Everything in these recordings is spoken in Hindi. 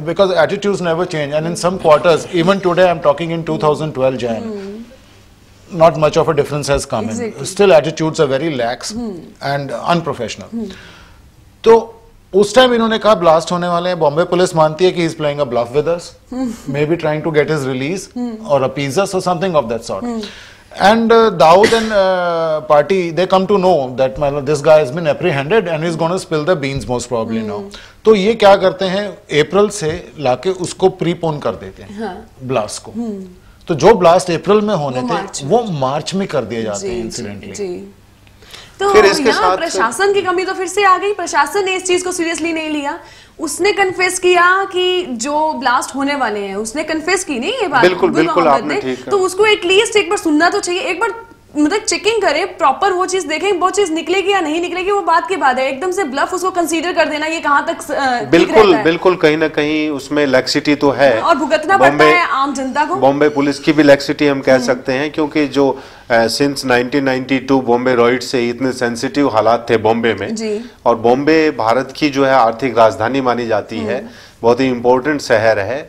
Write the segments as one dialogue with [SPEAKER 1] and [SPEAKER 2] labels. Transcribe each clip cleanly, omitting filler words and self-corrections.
[SPEAKER 1] because attitudes never change, and in some quarters, even today I'm talking in 2012 Jan, not much of a difference has come in. Still attitudes are very lax and unprofessional. तो उस टाइम इन्होंने कहा ब्लास्ट होने वाले हैं. बॉम्बे पुलिस मानती है कि he is playing a bluff with us, maybe trying to get his release और अपीज अस और something of that sort. And Dawood and party, they come to know that this guy has been apprehended and he's going to spill the beans most probably now. तो ये क्या करते हैं, अप्रैल से लाके उसको प्रीपोन कर देते हैं ब्लास्ट को. तो जो ब्लास्ट अप्रैल में होने थे वो मार्च में कर दिए जाते हैं इंसिडेंटली.
[SPEAKER 2] तो फिर इसके साथ प्रशासन की कमी तो फिर से आ गई. प्रशासन ने इस चीज को सीरियसली नहीं लिया. उसने कन्फेस किया कि जो ब्लास्ट होने वाले हैं, उसने कन्फेस की नहीं ये बात.
[SPEAKER 3] बिल्कुल बिल्कुल आपने ठीक.
[SPEAKER 2] तो उसको एटलीस्ट एक बार सुनना तो चाहिए. एक बार मतलब चेकिंग करे, प्रॉपर वो चीज देखें, वो चीज निकलेगी या नहीं निकलेगी वो बात की बात है. एकदम से ब्लफ उसको कंसीडर कर देना, ये कहां तक
[SPEAKER 3] बिल्कुल बिल्कुल कहीं ना कहीं उसमें लैक्सिटी तो है
[SPEAKER 2] और भुगतना पड़ता है आम जनता को.
[SPEAKER 3] बॉम्बे पुलिस की भी लैक्सिटी हम कह सकते हैं, क्योंकि जो सिंस 1992 बॉम्बे रॉइड से इतने सेंसिटिव हालात थे बॉम्बे में जी. और बॉम्बे भारत की जो है आर्थिक राजधानी मानी जाती है, बहुत ही इम्पोर्टेंट शहर है.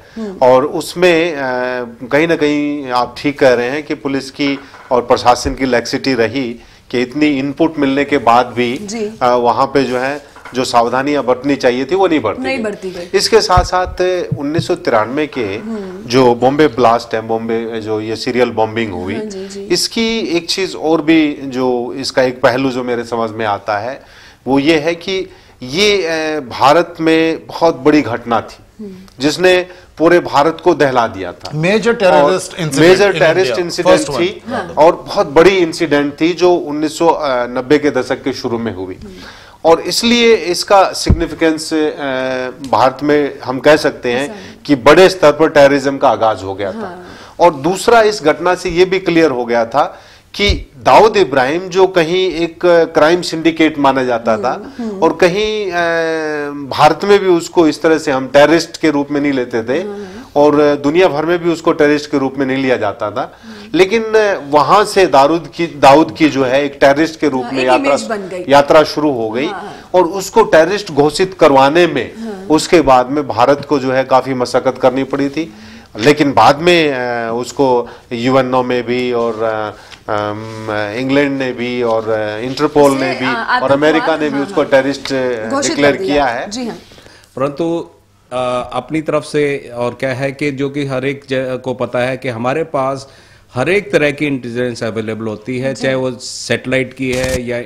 [SPEAKER 3] और उसमें कहीं ना कहीं आप ठीक कह रहे हैं कि पुलिस की और प्रशासन की लैक्सिटी रही कि इतनी इनपुट मिलने के बाद भी वहां पे जो है जो सावधानियां बरतनी चाहिए थी वो नहीं बरती गई. इसके साथ साथ 1993 के जो बॉम्बे ब्लास्ट है, बॉम्बे जो ये सीरियल बॉम्बिंग हुई, इसकी एक चीज और भी जो इसका एक पहलू जो मेरे समझ में आता है वो ये है कि ये भारत में बहुत बड़ी घटना थी जिसने पूरे भारत को दहला दिया था. मेजर टेररिस्ट इंसिडेंट थी और बहुत बड़ी इंसिडेंट थी जो 1990 के दशक के शुरू में हुई. और इसलिए इसका सिग्निफिकेंस भारत में हम कह सकते हैं कि बड़े स्तर पर टेररिज्म का आगाज हो गया था. और दूसरा, इस घटना से यह भी क्लियर हो गया था कि दाऊद इब्राहिम जो कहीं एक क्राइम सिंडिकेट माना जाता था और कहीं भारत में भी उसको इस तरह से हम टेररिस्ट के रूप में नहीं लेते थे और दुनिया भर में भी उसको टेररिस्ट के रूप में नहीं लिया जाता था, लेकिन वहां से दाऊद की जो है एक टेररिस्ट के रूप में यात्रा शुरू हो गई. और उसको टेररिस्ट घोषित करवाने में उसके बाद में भारत को जो है काफी मशक्कत करनी पड़ी थी. लेकिन बाद में उसको यूएनओ में भी और इंग्लैंड ने भी और इंटरपोल ने भी और अमेरिका ने भी उसको टेररिस्ट डिक्लेयर किया है.
[SPEAKER 4] परंतु अपनी तरफ से और क्या है कि जो कि हर एक को पता है कि हमारे पास हर एक तरह की इंटेलिजेंस अवेलेबल होती है, चाहे वो सैटेलाइट की है या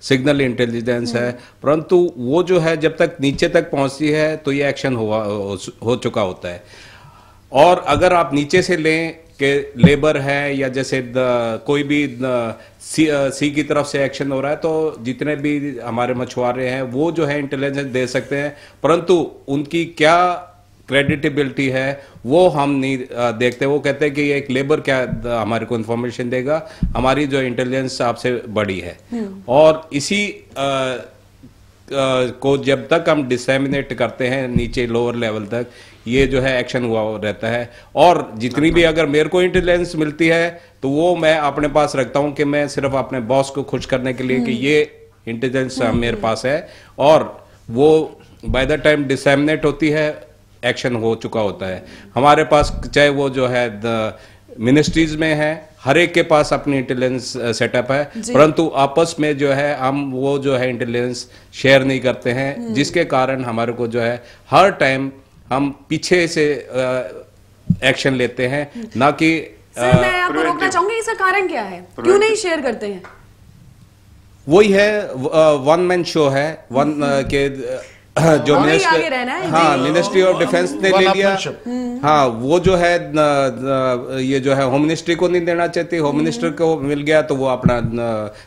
[SPEAKER 4] सिग्नल इंटेलिजेंस है, परंतु वो जो है जब तक नीचे तक पहुंचती है तो ये एक्शन हो चुका होता है. और अगर आप नीचे से लें कि लेबर है या जैसे कोई भी सी की तरफ से एक्शन हो रहा है, तो जितने भी हमारे मछुआरे हैं वो जो है इंटेलिजेंस दे सकते हैं, परंतु उनकी क्या क्रेडिटेबिलिटी है वो हम नहीं देखते. वो कहते हैं कि एक लेबर क्या हमारे को इन्फॉर्मेशन देगा, हमारी जो इंटेलिजेंस आपसे बड़ी है. और इसी को जब तक हम डिसेमिनेट करते हैं नीचे लोअर लेवल तक, ये जो है एक्शन हुआ रहता है. और जितनी भी अगर मेरे को इंटेलिजेंस मिलती है तो वो मैं अपने पास रखता हूं कि मैं सिर्फ अपने बॉस को खुश करने के लिए कि ये इंटेलिजेंस मेरे पास है, और वो बाय द टाइम डिसेमिनेट होती है एक्शन हो चुका होता है. हमारे पास चाहे वो जो है मिनिस्ट्रीज में है, हर एक के पास अपनी इंटेलिजेंस सेटअप है, परंतु आपस में जो है हम वो जो है इंटेलिजेंस शेयर नहीं करते हैं, जिसके कारण हमारे को जो है हर टाइम हम पीछे से एक्शन लेते हैं, ना कि
[SPEAKER 2] सर मैं आपको रोकना चाहूंगी, इसका कारण क्या है, क्यों नहीं शेयर करते हैं?
[SPEAKER 4] वही है वन मैन शो है, वन के जो मिनिस्ट्री ऑफ डिफेंस ने ले लिया. हाँ, वो जो है ये जो है होम मिनिस्ट्री को नहीं देना चाहती, होम मिनिस्टर को मिल गया तो वो अपना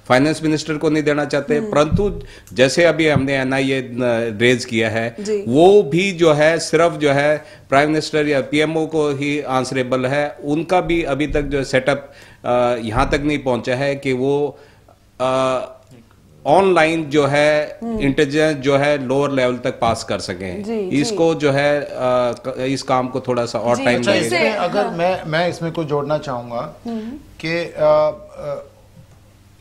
[SPEAKER 4] फाइनेंस मिनिस्टर को नहीं देना चाहते. परंतु जैसे अभी हमने एनआईए रेज किया है, वो भी जो है सिर्फ जो है प्राइम मिनिस्टर या पीएमओ को ही आंसरेबल है. उनका भी अभी तक जो सेटअप यहाँ तक नहीं पहुंचा है कि वो ऑनलाइन जो है इंटेलिजेंस जो है लोअर लेवल तक पास कर सकें. इसको जो है इस काम को थोड़ा सा और टाइम लगेगा.
[SPEAKER 1] अगर मैं इसमें कुछ जोड़ना चाहूंगा कि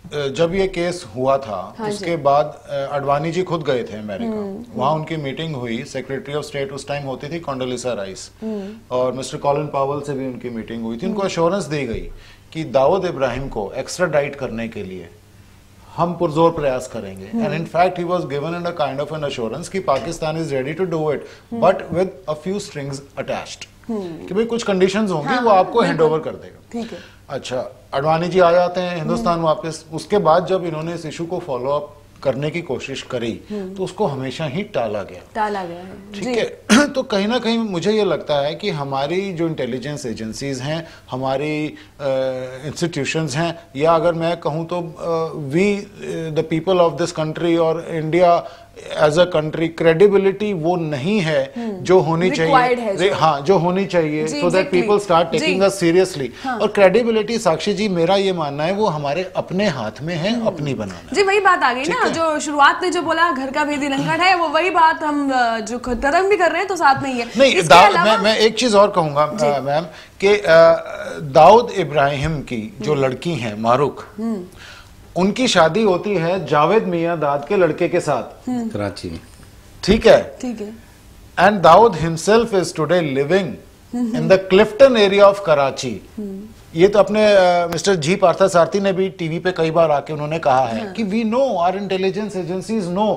[SPEAKER 1] जब ये केस हुआ था उसके बाद अडवाणी जी खुद गए थे अमेरिका, वहां उनकी मीटिंग हुई, सेक्रेटरी ऑफ स्टेट उस टाइम होती थी कॉन्डोलिसा राइस, और मिस्टर कॉलिन पावल से भी उनकी मीटिंग हुई थी। उनको अश्योरेंस दी गई कि दाऊद इब्राहिम को एक्स्ट्राडाइट करने के लिए हम पुरजोर प्रयास करेंगे, and in fact he was given in a kind of an assurance कि Pakistan is ready to do it but with a few strings attached, कि भाई कुछ कंडीशंस होंगी, वो आपको हैंडओवर कर देगा।
[SPEAKER 2] ठीक है।
[SPEAKER 1] अच्छा, अडवाणी जी आ जाते हैं हिंदुस्तान वापस। उसके बाद जब इन्होंने इस इशू को फॉलो अप करने की कोशिश करी तो उसको हमेशा ही टाला गया है। ठीक है। तो कहीं ना कहीं मुझे ये लगता है कि हमारी जो इंटेलिजेंस एजेंसीज हैं, हमारी इंस्टीट्यूशंस हैं, या अगर मैं कहूँ तो we the people of this country और India as a country, credibility वो नहीं है जो होनी चाहिए। हाँ, जो होनी चाहिए, so that people start taking us seriously. और क्रेडिबिलिटी, साक्षी जी, मेरा ये मानना है वो हमारे अपने हाथ में है, अपनी बनाना।
[SPEAKER 2] जी, वही बात आ गई ना, जो शुरुआत में जो बोला घर का भेदी लंगड़ है, वो वही बात हम जो खत्म भी कर रहे हैं तो साथ में ही है।
[SPEAKER 1] नहीं, मैं एक चीज और कहूंगा मैम कि दाऊद इब्राहिम की जो लड़की है मारूख, उनकी शादी होती है जावेद मियां दाद के लड़के के साथ
[SPEAKER 4] कराची में।
[SPEAKER 1] ठीक है। And Dawood himself is today living in the Clifton area of Karachi. ये तो अपने मिस्टर जी पार्थसारथी ने भी टीवी पे कई बार आके उन्होंने कहा है कि we know, our intelligence agencies know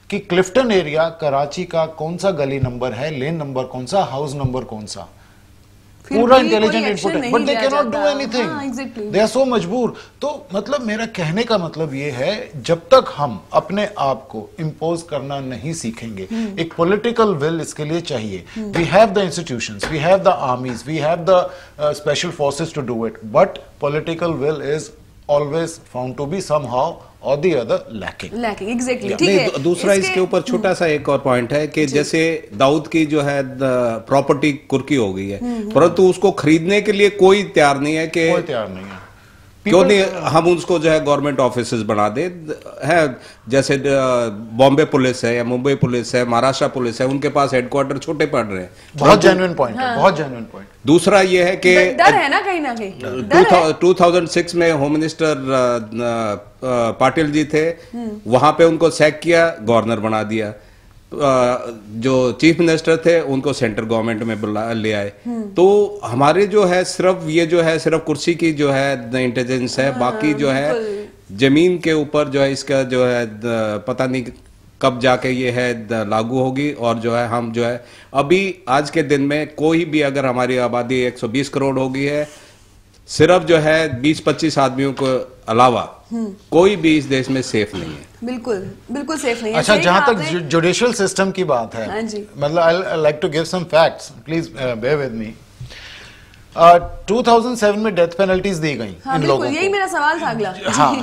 [SPEAKER 1] कि क्लिफ्टन एरिया कराची का कौन सा गली नंबर है, लेन नंबर कौन सा, हाउस नंबर कौन सा, पूरा इंटेलिजेंट इनपुट है, but they can not do anything, they are so मजबूर। तो मतलब मेरा कहने का मतलब ये है, जब तक हम अपने आप को इम्पोज करना नहीं सीखेंगे, एक पॉलिटिकल विल इसके लिए चाहिए। We have the institutions, we have the armies, we have the special forces to do it, but political will is always found to be somehow or the other lacking.
[SPEAKER 2] Exactly, ठीक है।
[SPEAKER 4] दूसरा इसके ऊपर छोटा सा एक और पॉइंट है कि जैसे दाऊद की जो है प्रॉपर्टी कुर्की हो गई है, परंतु उसको खरीदने के लिए कोई तैयार नहीं है कि क्यों नहीं हम उसको जो है गवर्नमेंट ऑफिसेज बना दे। है जैसे बॉम्बे पुलिस है या मुंबई पुलिस है, महाराष्ट्र पुलिस है, उनके पास हेडक्वार्टर छोटे पड़ रहे हैं।
[SPEAKER 1] बहुत जेन्युइन पॉइंट है, बहुत जेन्युइन पॉइंट।
[SPEAKER 4] दूसरा ये है कि
[SPEAKER 2] डर है ना कहीं ना कहीं।
[SPEAKER 4] 2006 में होम मिनिस्टर पाटिल जी थे, वहां पे उनको सैक किया, गवर्नर बना दिया। जो चीफ मिनिस्टर थे उनको सेंट्रल गवर्नमेंट में बुला ले आए। तो हमारे जो है सिर्फ ये जो है सिर्फ कुर्सी की जो है इंटेलिजेंस है, बाकी जो है जमीन के ऊपर जो है इसका जो है पता नहीं कब जाके ये है लागू होगी। और जो है हम जो है अभी आज के दिन में कोई भी अगर हमारी आबादी 120 करोड़ हो गई है, सिर्फ जो है 20-25 आदमियों को अलावा कोई भी इस देश में सेफ नहीं है।
[SPEAKER 2] बिल्कुल सेफ नहीं है।
[SPEAKER 1] अच्छा, जहां तक जुडिशियल सिस्टम की बात है, मतलब I like to give some facts, please bear with me. 2007 में डेथ पेनल्टीज दी गई इन लोगों को।
[SPEAKER 2] यही मेरा सवाल था अगला।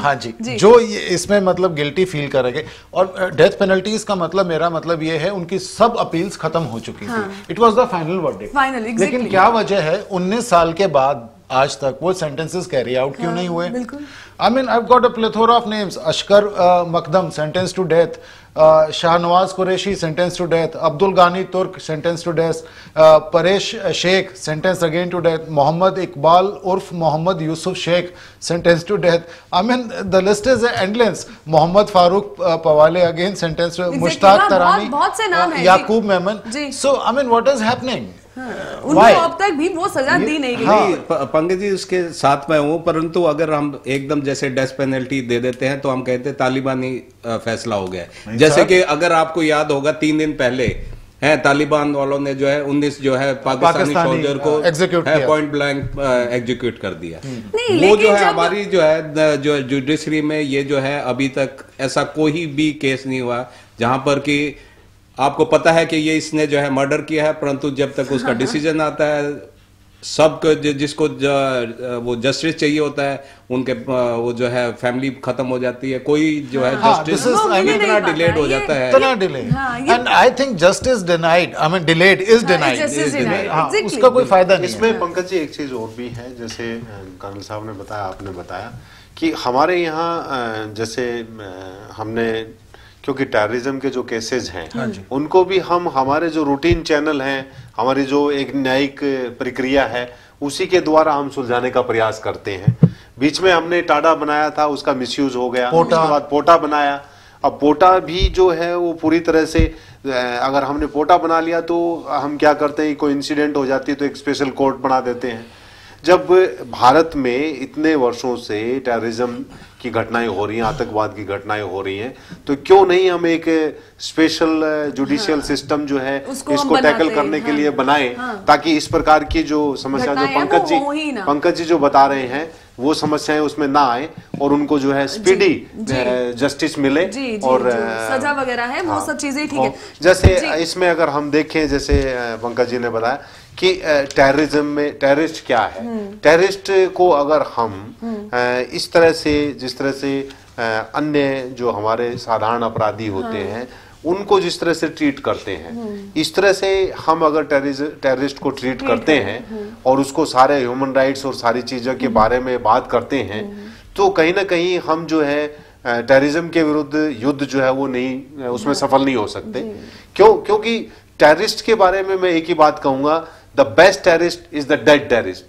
[SPEAKER 1] हाँ जी, जो इसमें मतलब गिल्टी फील करेंगे। और डेथ पेनल्टीज का मतलब, मेरा मतलब ये है, उनकी सब अपील्स खत्म हो चुकी थी। It was the final verdict. लेकिन क्या वजह है 19 साल के बाद आज तक वो सेंटेंसेस कैरी आउट क्यों नहीं हुए? I mean, I've got a plethora of names. Ashkar Makdam sentenced to death. Shahnawaz Qureshi sentenced to death. Abdul Ghani Turk sentenced to death. Paresh Sheikh sentenced again to death. Mohammad Iqbal Urf Mohammad Yusuf Sheikh sentenced to death. I mean, the list is endless. Mohammad Farooq Pawale again sentenced to. Mushtaq Tarani.
[SPEAKER 2] बहुत से नाम हैं।
[SPEAKER 1] Yaqub Memon. So, I mean, what is happening?
[SPEAKER 2] उनको अब तक भी वो सजा दी नहीं गई।
[SPEAKER 4] पंकज जी उसके साथ में हूँ, परंतु अगर हम एकदम जैसे डेथ पेनल्टी दे देते हैं तो हम कहते हैं तालिबानी फैसला हो गया। जैसे कि अगर आपको याद होगा 3 दिन पहले है तालिबान वालों ने जो है 19 जो है पाकिस्तानी सोल्जर को पॉइंट ब्लैंक एग्जीक्यूट कर दिया। वो जो है हमारी जो है जो जुडिशरी में ये जो है अभी तक ऐसा कोई भी केस नहीं हुआ जहां पर कि आपको पता है कि ये इसने जो है मर्डर किया है, परंतु जब तक उसका डिसीजन आता है सबको जिसको वो जस्टिस चाहिए होता है उनके वो जो है फैमिली खत्म हो जाती है। कोई जो है जस्टिस इतना डिलेड हो जाता है,
[SPEAKER 1] इतना delay. And I think justice denied, I mean delayed is denied. उसका कोई फायदा नहीं।
[SPEAKER 3] इसमें पंकज जी एक चीज और भी है, जैसे कर्नल साहब ने बताया, आपने बताया कि हमारे यहाँ जैसे हमने, क्योंकि टेररिज्म के जो केसेस हैं उनको भी हम हमारे जो रूटीन चैनल हैं, हमारी जो एक न्यायिक प्रक्रिया है उसी के द्वारा हम सुलझाने का प्रयास करते हैं। बीच में हमने टाडा बनाया था, उसका मिसयूज हो गया,
[SPEAKER 1] पोटा।
[SPEAKER 3] उसके बाद पोटा बनाया। अब पोटा भी जो है वो पूरी तरह से, अगर हमने पोटा बना लिया तो हम क्या करते हैं, कोई इंसिडेंट हो जाती है तो एक स्पेशल कोर्ट बना देते हैं। जब भारत में इतने वर्षों से टेररिज्म की घटनाएं हो रही हैं, आतंकवाद की घटनाएं हो रही हैं, तो क्यों नहीं हम एक स्पेशल जुडिशियल सिस्टम जो है इसको टैकल करने के लिए बनाए, ताकि इस प्रकार की जो समस्या जो पंकज जी जो बता रहे हैं वो समस्याएं उसमें ना आए और उनको जो है स्पीडी जस्टिस मिले और
[SPEAKER 2] सजा वगैरह है, वो सब चीजें ठीक है।
[SPEAKER 3] जैसे इसमें अगर हम देखें, जैसे पंकज जी ने बताया कि टेररिज्म में टेररिस्ट क्या है, टेररिस्ट को अगर हम इस तरह से, जिस तरह से अन्य जो हमारे साधारण अपराधी होते हैं उनको जिस तरह से ट्रीट करते हैं, इस तरह से हम अगर टेररिस्ट को ट्रीट करते हैं और उसको सारे ह्यूमन राइट्स और सारी चीजों के बारे में बात करते हैं, तो कहीं ना कहीं हम जो है टेररिज्म के विरुद्ध युद्ध जो है वो नहीं, उसमें सफल नहीं हो सकते। क्योंकि टेररिस्ट के बारे में मैं एक ही बात कहूंगा, the best terrorist is the dead terrorist.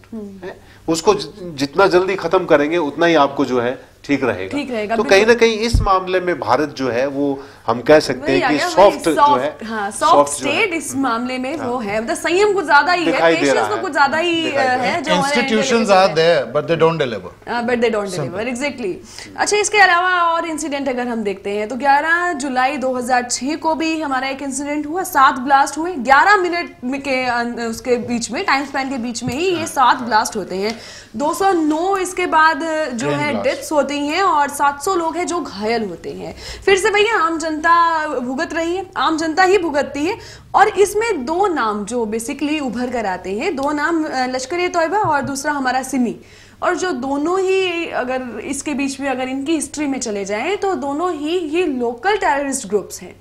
[SPEAKER 3] उसको जितना जल्दी खत्म करेंगे उतना ही आपको जो है ठीक रहेगा। तो कहीं ना कहीं इस मामले में भारत जो है वो हम कह सकते हैं कि सॉफ्ट जो है,
[SPEAKER 2] सॉफ्ट स्टेट इस मामले में वो है, मतलब संयम कुछ ज्यादा ही है, पेशेंस तो कुछ ज्यादा ही है। जो
[SPEAKER 1] institutions are there but they don't deliver, exactly. अच्छा, इसके अलावा और इंसिडेंट अगर हम देखते हैं तो 11 जुलाई 2006 को भी हमारा एक इंसिडेंट हुआ, 7 ब्लास्ट हुए 11 मिनट के उसके बीच में, टाइम स्पैन के बीच में ही ये 7 ब्लास्ट होते हैं। 209 इसके बाद जो है डेथ्स होती हैं और 700 लोग हैं जो घायल होते हैं। फिर से भैया आम जनता भुगत रही है, आम जनता ही भुगतती है। और इसमें 2 नाम जो बेसिकली उभर कर आते हैं, 2 नाम, लश्कर-ए-तोयबा और दूसरा हमारा सिमी। और जो दोनों ही अगर इसके बीच में अगर इनकी हिस्ट्री में चले जाएं तो दोनों ही ये लोकल टेररिस्ट ग्रुप्स हैं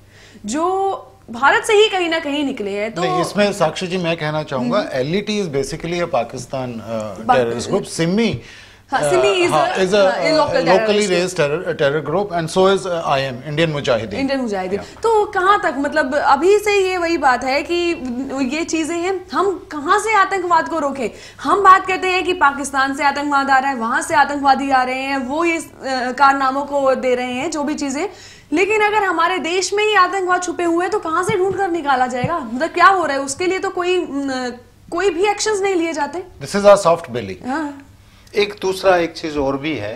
[SPEAKER 1] जो भारत से ही कहीं ना कहीं निकले हैं। तो नहीं, इसमें साक्षी जी मैं कहना चाहूंगा, LET is basically a Pakistan terrorist group. Simi is a locally raised terror group and so is IM, Indian Mujahideen।
[SPEAKER 2] तो कहाँ तक, मतलब अभी से ये वही बात है कि ये चीजें हैं, हम कहाँ से आतंकवाद को रोकें। हम बात करते हैं कि पाकिस्तान से आतंकवाद आ रहा है, वहां से आतंकवादी आ रहे हैं, वो ये कारनामों को दे रहे हैं, जो भी चीजें, लेकिन अगर हमारे देश में ही आतंकवाद छुपे हुए हैं तो कहाँ से ढूंढ कर निकाला जाएगा, मतलब क्या हो रहा है उसके लिए तो कोई भी एक्शंस नहीं लिए जाते।
[SPEAKER 1] दिस इज आवर सॉफ्ट बेली।
[SPEAKER 3] एक दूसरा एक चीज और भी है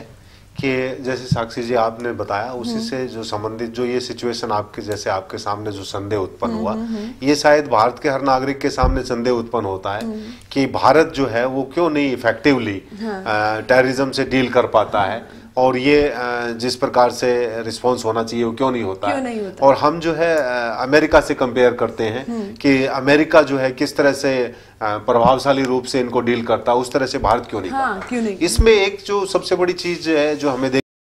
[SPEAKER 3] कि जैसे साक्षी जी आपने बताया, उसी से जो संबंधित जो ये सिचुएशन आपके जैसे आपके सामने जो संदेह उत्पन्न हुआ, ये शायद भारत के हर नागरिक के सामने संदेह उत्पन्न होता है कि भारत जो है वो क्यों नहीं इफेक्टिवली टेररिज्म से डील कर पाता है और ये जिस प्रकार से रिस्पांस होना चाहिए वो क्यों नहीं होता है। और हम जो है अमेरिका से कंपेयर करते हैं कि अमेरिका जो है किस तरह से प्रभावशाली रूप से इनको डील करता है, उस तरह से भारत क्यों नहीं करता।
[SPEAKER 2] क्यों नहीं?
[SPEAKER 3] इसमें एक जो सबसे बड़ी चीज है जो हमें